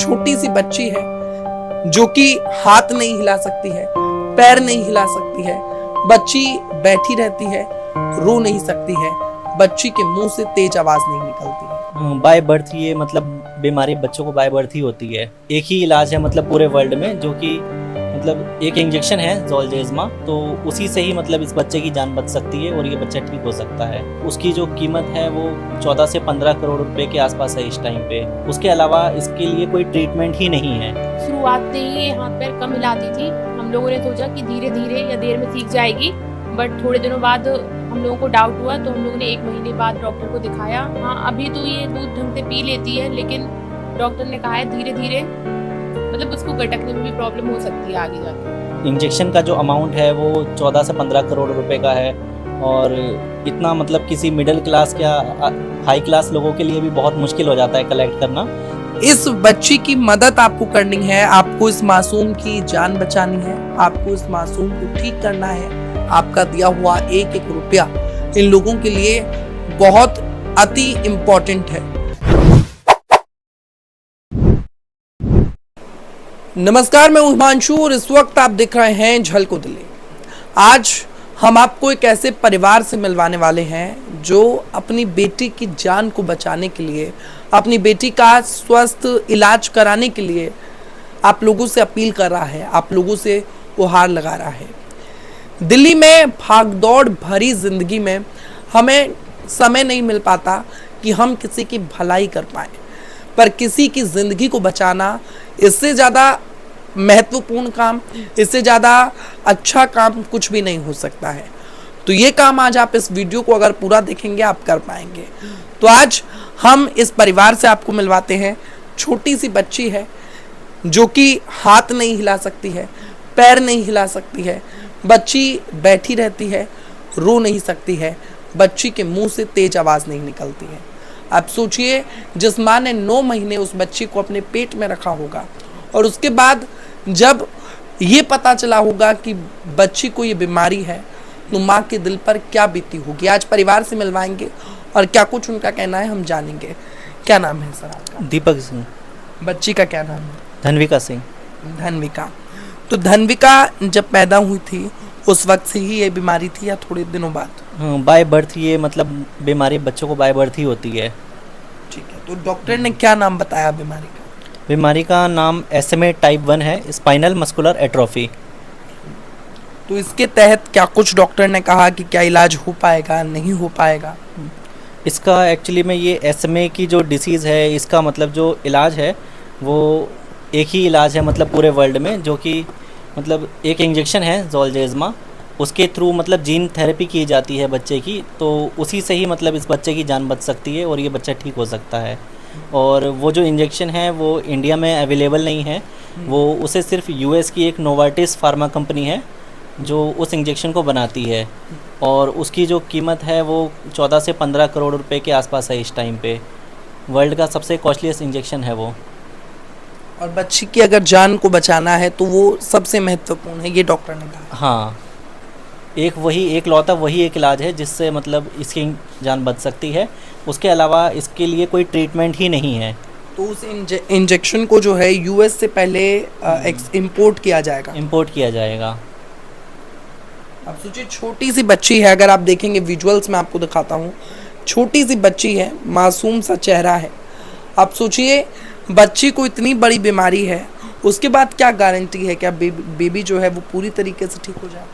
छोटी सी बच्ची है जो कि हाथ नहीं हिला सकती है, पैर नहीं हिला सकती है, बच्ची बैठी रहती है, रो नहीं सकती है, बच्ची के मुंह से तेज आवाज नहीं निकलती है। बाय बर्थ ये मतलब बीमारी बच्चों को बाय बर्थ ही होती है। एक ही इलाज है मतलब पूरे वर्ल्ड में, जो कि मतलब एक इंजेक्शन है ज़ोलजेज़मा, तो उसी से ही मतलब इस बच्चे की जान बच सकती है और ये बच्चा ठीक हो सकता है। उसकी जो कीमत है वो 14 से 15 करोड़ रुपए के आसपास है इस टाइम पे। उसके अलावा इसके लिए कोई ट्रीटमेंट ही नहीं है। शुरुआत में ही हाथ पैर कम हिलाती थी। हम लोगों ने सोचा कि धीरे धीरे या देर में सीख जाएगी, बट थोड़े दिनों बाद हम लोगों को डाउट हुआ तो हम लोगों ने 1 महीने बाद डॉक्टर को दिखाया। हाँ, अभी तो ये दूध ढंग से पी लेती है, लेकिन डॉक्टर ने कहा है धीरे धीरे मतलब उसको गटकने में भी प्रॉब्लम हो सकती है आगे जाके। इंजेक्शन का जो अमाउंट है वो 14 से 15 करोड़ रुपए का है, और इतना मतलब किसी मिडिल क्लास या हाई क्लास लोगों के लिए भी बहुत मुश्किल हो जाता है कलेक्ट करना। इस बच्ची की मदद आपको करनी है, आपको इस मासूम की जान बचानी है, आपको इस मासूम को ठीक करना है। आपका दिया हुआ एक एक रुपया इन लोगों के लिए बहुत अति इम्पोर्टेंट है। नमस्कार, मैं हिमांशु और इस वक्त आप देख रहे हैं झलको दिल्ली। आज हम आपको एक ऐसे परिवार से मिलवाने वाले हैं जो अपनी बेटी की जान को बचाने के लिए, अपनी बेटी का स्वस्थ इलाज कराने के लिए आप लोगों से अपील कर रहा है, आप लोगों से गुहार लगा रहा है। दिल्ली में भागदौड़ भरी जिंदगी में हमें समय नहीं मिल पाता कि हम किसी की भलाई कर पाए, पर किसी की जिंदगी को बचाना इससे ज़्यादा महत्वपूर्ण काम, इससे ज़्यादा अच्छा काम कुछ भी नहीं हो सकता है। तो ये काम आज आप इस वीडियो को अगर पूरा देखेंगे आप कर पाएंगे। तो आज हम इस परिवार से आपको मिलवाते हैं। छोटी सी बच्ची है जो कि हाथ नहीं हिला सकती है, पैर नहीं हिला सकती है, बच्ची बैठी रहती है, रो नहीं सकती है, बच्ची के मुंह से तेज आवाज़ नहीं निकलती है। आप सोचिए, जिस माँ ने 9 महीने उस बच्ची को अपने पेट में रखा होगा और उसके बाद जब ये पता चला होगा कि बच्ची को ये बीमारी है, तो माँ के दिल पर क्या बीती होगी। आज परिवार से मिलवाएंगे और क्या कुछ उनका कहना है हम जानेंगे। क्या नाम है सर आपका? दीपक सिंह। बच्ची का क्या नाम है? धनविका सिंह। धनविका। तो धनविका जब पैदा हुई थी उस वक्त से ही ये बीमारी थी या थोड़े दिनों बाद? बाय बर्थ ये मतलब बीमारी बच्चों को बाय बर्थ ही होती है। ठीक है, तो डॉक्टर ने क्या नाम बताया बीमारी का? बीमारी का नाम SMA टाइप 1 है, स्पाइनल मस्कुलर एट्रोफी। तो इसके तहत क्या कुछ डॉक्टर ने कहा कि क्या इलाज हो पाएगा, नहीं हो पाएगा? इसका एक्चुअली में ये SMA की जो डिसीज़ है, इसका मतलब जो इलाज है वो एक ही इलाज है मतलब पूरे वर्ल्ड में, जो कि मतलब एक इंजेक्शन है ज़ोलजेज़मा, उसके थ्रू मतलब जीन थेरेपी की जाती है बच्चे की, तो उसी से ही मतलब इस बच्चे की जान बच सकती है और ये बच्चा ठीक हो सकता है। और वो जो इंजेक्शन है वो इंडिया में अवेलेबल नहीं है, वो उसे सिर्फ US की एक नोवार्टिस फार्मा कंपनी है जो उस इंजेक्शन को बनाती है, और उसकी जो कीमत है वो 14 से 15 करोड़ रुपए के आसपास है इस टाइम पे। वर्ल्ड का सबसे कॉस्टलीस्ट इंजेक्शन है वो। और बच्ची की अगर जान को बचाना है तो वो सबसे महत्वपूर्ण है, ये डॉक्टर ने कहा। हाँ, एक लौता वही एक इलाज है जिससे मतलब इसकी जान बच सकती है। उसके अलावा इसके लिए कोई ट्रीटमेंट ही नहीं है। तो उस इंजेक्शन को जो है US से पहले इंपोर्ट किया जाएगा। इंपोर्ट किया जाएगा। अब सोचिए, छोटी सी बच्ची है, अगर आप देखेंगे विजुअल्स में आपको दिखाता हूँ, छोटी सी बच्ची है, मासूम सा चेहरा है। आप सोचिए, बच्ची को इतनी बड़ी बीमारी है, उसके बाद क्या गारंटी है क्या बेबी जो है वो पूरी तरीके से ठीक हो जाएगा?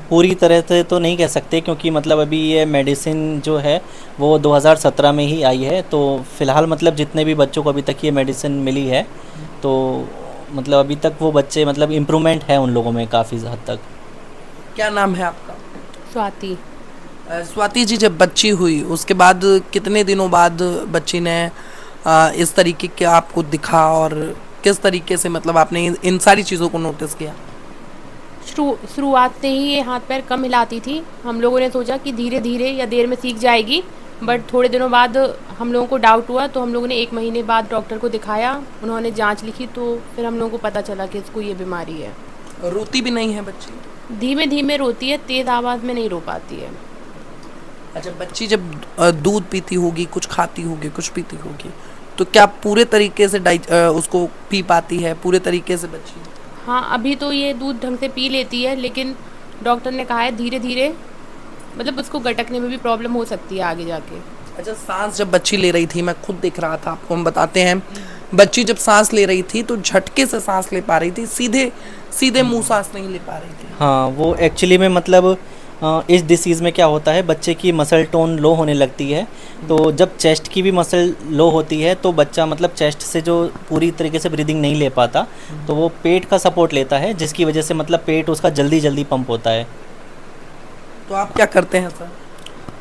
पूरी तरह से तो नहीं कह सकते, क्योंकि मतलब अभी ये मेडिसिन जो है वो 2017 में ही आई है। तो फ़िलहाल मतलब जितने भी बच्चों को अभी तक ये मेडिसिन मिली है, तो मतलब अभी तक वो बच्चे मतलब इम्प्रूवमेंट है उन लोगों में काफ़ी हद तक। क्या नाम है आपका? स्वाति। स्वाति जी, जब बच्ची हुई उसके बाद कितने दिनों बाद बच्ची ने इस तरीके के आपको दिखा और किस तरीके से मतलब आपने इन सारी चीज़ों को नोटिस किया? शुरुआत में ही ये हाथ पैर कम हिलाती थी। हम लोगों ने सोचा कि धीरे धीरे या देर में सीख जाएगी, बट थोड़े दिनों बाद हम लोगों को डाउट हुआ तो हम लोगों ने 1 महीने बाद डॉक्टर को दिखाया। उन्होंने जांच लिखी तो फिर हम लोगों को पता चला कि इसको ये बीमारी है। रोती भी नहीं है बच्ची? धीमे धीमे रोती है, तेज आवाज़ में नहीं रो पाती है। अच्छा, बच्ची जब दूध पीती होगी, कुछ खाती होगी, कुछ पीती होगी, तो क्या पूरे तरीके से उसको पी पाती है पूरे तरीके से बच्ची? हाँ, अभी तो ये दूध ढंग से पी लेती है, लेकिन डॉक्टर ने कहा है धीरे धीरे मतलब उसको गटकने में भी प्रॉब्लम हो सकती है आगे जाके। अच्छा, सांस जब बच्ची ले रही थी, मैं खुद देख रहा था, आपको हम बताते हैं, बच्ची जब सांस ले रही थी तो झटके से सांस ले पा रही थी, सीधे सीधे मुंह सांस नहीं ले पा रही थी। हाँ, वो एक्चुअली में मतलब इस डिसीज़ में क्या होता है, बच्चे की मसल टोन लो होने लगती है। तो जब चेस्ट की भी मसल लो होती है तो बच्चा मतलब चेस्ट से जो पूरी तरीके से ब्रीदिंग नहीं ले पाता, तो वो पेट का सपोर्ट लेता है, जिसकी वजह से मतलब पेट उसका जल्दी जल्दी पंप होता है। तो आप क्या करते हैं सर?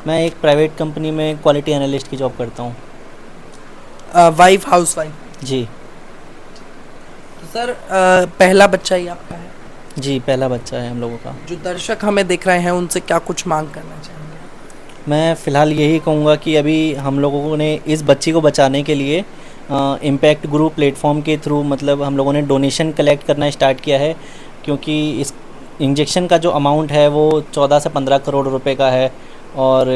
मैं एक प्राइवेट कंपनी में क्वालिटी एनालिस्ट की जॉब करता हूँ। Wife house wife? जी तो सर पहला बच्चा ही आपका है? जी, पहला बच्चा है हम लोगों का। जो दर्शक हमें देख रहे हैं उनसे क्या कुछ मांग करना चाहेंगे? मैं फ़िलहाल यही कहूँगा कि अभी हम लोगों ने इस बच्ची को बचाने के लिए इम्पैक्ट ग्रुप प्लेटफॉर्म के थ्रू मतलब हम लोगों ने डोनेशन कलेक्ट करना स्टार्ट किया है, क्योंकि इस इंजेक्शन का जो अमाउंट है वो 14 से 15 करोड़ रुपए का है, और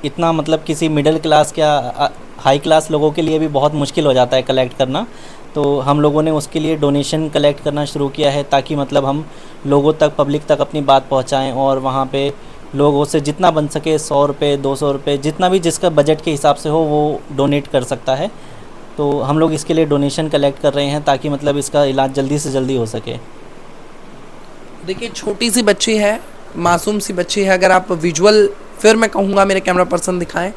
इतना मतलब किसी मिडिल क्लास या हाई क्लास लोगों के लिए भी बहुत मुश्किल हो जाता है कलेक्ट करना। तो हम लोगों ने उसके लिए डोनेशन कलेक्ट करना शुरू किया है, ताकि मतलब हम लोगों तक, पब्लिक तक अपनी बात पहुंचाएं, और वहां पे लोगों से जितना बन सके 100 रुपये 200 रुपये जितना भी जिसका बजट के हिसाब से हो वो डोनेट कर सकता है। तो हम लोग इसके लिए डोनेशन कलेक्ट कर रहे हैं ताकि मतलब इसका इलाज जल्दी से जल्दी हो सके। देखिए, छोटी सी बच्ची है, मासूम सी बच्ची है। अगर आप विजुअल, फिर मैं कहूँगा मेरे कैमरा पर्सन दिखाएं,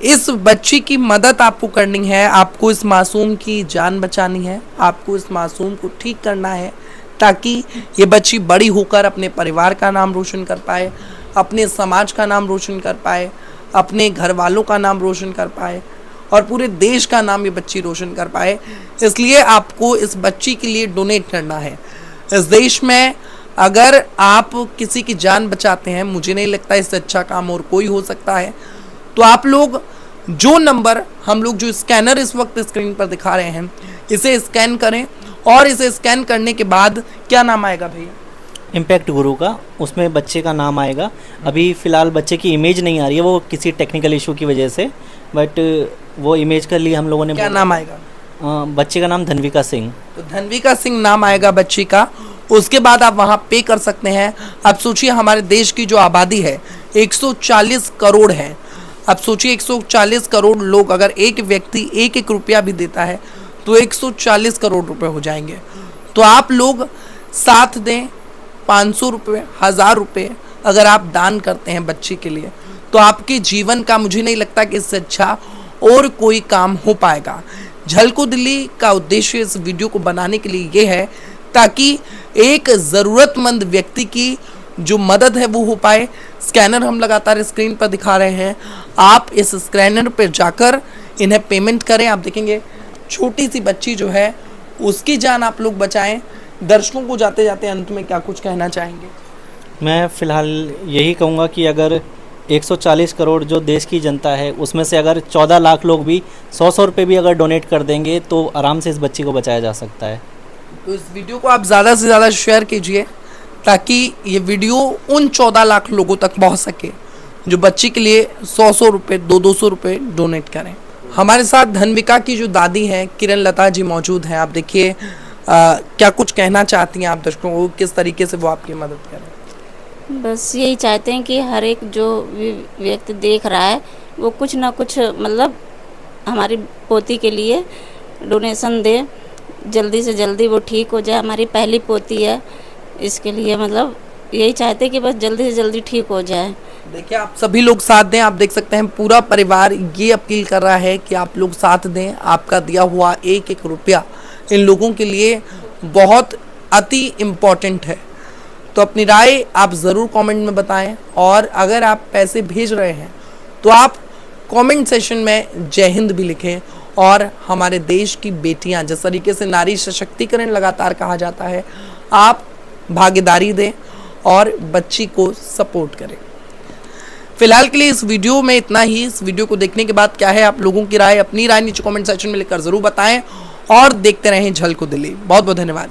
इस बच्ची की मदद आपको करनी है, आपको इस मासूम की जान बचानी है, आपको इस मासूम को ठीक करना है, ताकि ये बच्ची बड़ी होकर अपने परिवार का नाम रोशन कर पाए, अपने समाज का नाम रोशन कर पाए, अपने घर वालों का नाम रोशन कर पाए, और पूरे देश का नाम ये बच्ची रोशन कर पाए। इसलिए आपको इस बच्ची के लिए डोनेट करना है। इस देश में अगर आप किसी की जान बचाते हैं, मुझे नहीं लगता इससे अच्छा काम और कोई हो सकता है। तो आप लोग जो नंबर, हम लोग जो स्कैनर इस वक्त स्क्रीन पर दिखा रहे हैं, इसे स्कैन करें, और इसे स्कैन करने के बाद क्या नाम आएगा भैया? इम्पैक्ट गुरु का, उसमें बच्चे का नाम आएगा। अभी फ़िलहाल बच्चे की इमेज नहीं आ रही है, वो किसी टेक्निकल इशू की वजह से, बट वो इमेज कर लिए हम लोगों ने। क्या नाम आएगा? बच्चे का नाम धन्विका सिंह। तो धन्विका सिंह नाम आएगा बच्ची का। उसके बाद आप वहाँ पे कर सकते हैं। अब सोचिए, हमारे देश की जो आबादी है 140 करोड़ है। अब सोचिए 140 करोड़ लोग, अगर एक व्यक्ति एक एक रुपया भी देता है तो 140 करोड़ रुपए हो जाएंगे। तो आप लोग साथ दें, 500 रुपये, 1000 रुपये अगर आप दान करते हैं बच्ची के लिए, तो आपके जीवन का, मुझे नहीं लगता कि इससे अच्छा और कोई काम हो पाएगा। झलको दिल्ली का उद्देश्य इस वीडियो को बनाने के लिए ये है ताकि एक ज़रूरतमंद व्यक्ति की जो मदद है वो हो पाए। स्कैनर हम लगातार स्क्रीन पर दिखा रहे हैं, आप इस स्कैनर पर जाकर इन्हें पेमेंट करें। आप देखेंगे छोटी सी बच्ची जो है उसकी जान आप लोग बचाएं। दर्शकों को जाते जाते अंत में क्या कुछ कहना चाहेंगे? मैं फ़िलहाल यही कहूँगा कि अगर 140 करोड़ जो देश की जनता है, उसमें से अगर 14 लाख लोग भी 100 रुपये भी अगर डोनेट कर देंगे तो आराम से इस बच्ची को बचाया जा सकता है। तो इस वीडियो को आप ज़्यादा से ज़्यादा शेयर कीजिए ताकि ये वीडियो उन 14 लाख लोगों तक पहुंच सके जो बच्ची के लिए 100 रुपये 200 रुपये डोनेट करें। हमारे साथ धन्विका की जो दादी हैं किरण लता जी मौजूद हैं। आप देखिए क्या कुछ कहना चाहती हैं आप दर्शकों को, किस तरीके से वो आपकी मदद करें? बस यही चाहते हैं कि हर एक जो व्यक्ति देख रहा है वो कुछ ना कुछ मतलब हमारी पोती के लिए डोनेशन दे, जल्दी से जल्दी वो ठीक हो जाए। हमारी पहली पोती है, इसके लिए मतलब यही चाहते हैं कि बस जल्दी से जल्दी ठीक हो जाए। देखिए, आप सभी लोग साथ दें। आप देख सकते हैं पूरा परिवार ये अपील कर रहा है कि आप लोग साथ दें। आपका दिया हुआ एक एक रुपया इन लोगों के लिए बहुत अति इम्पॉर्टेंट है। तो अपनी राय आप ज़रूर कमेंट में बताएं, और अगर आप पैसे भेज रहे हैं तो आप कमेंट सेशन में जय हिंद भी लिखें, और हमारे देश की बेटियां, जिस तरीके से नारी सशक्तिकरण लगातार कहा जाता है, आप भागीदारी दें और बच्ची को सपोर्ट करें। फिलहाल के लिए इस वीडियो में इतना ही। इस वीडियो को देखने के बाद क्या है आप लोगों की राय, अपनी राय नीचे कमेंट सेक्शन में लिखकर ज़रूर बताएं, और देखते रहें झलको दिल्ली। बहुत बहुत धन्यवाद।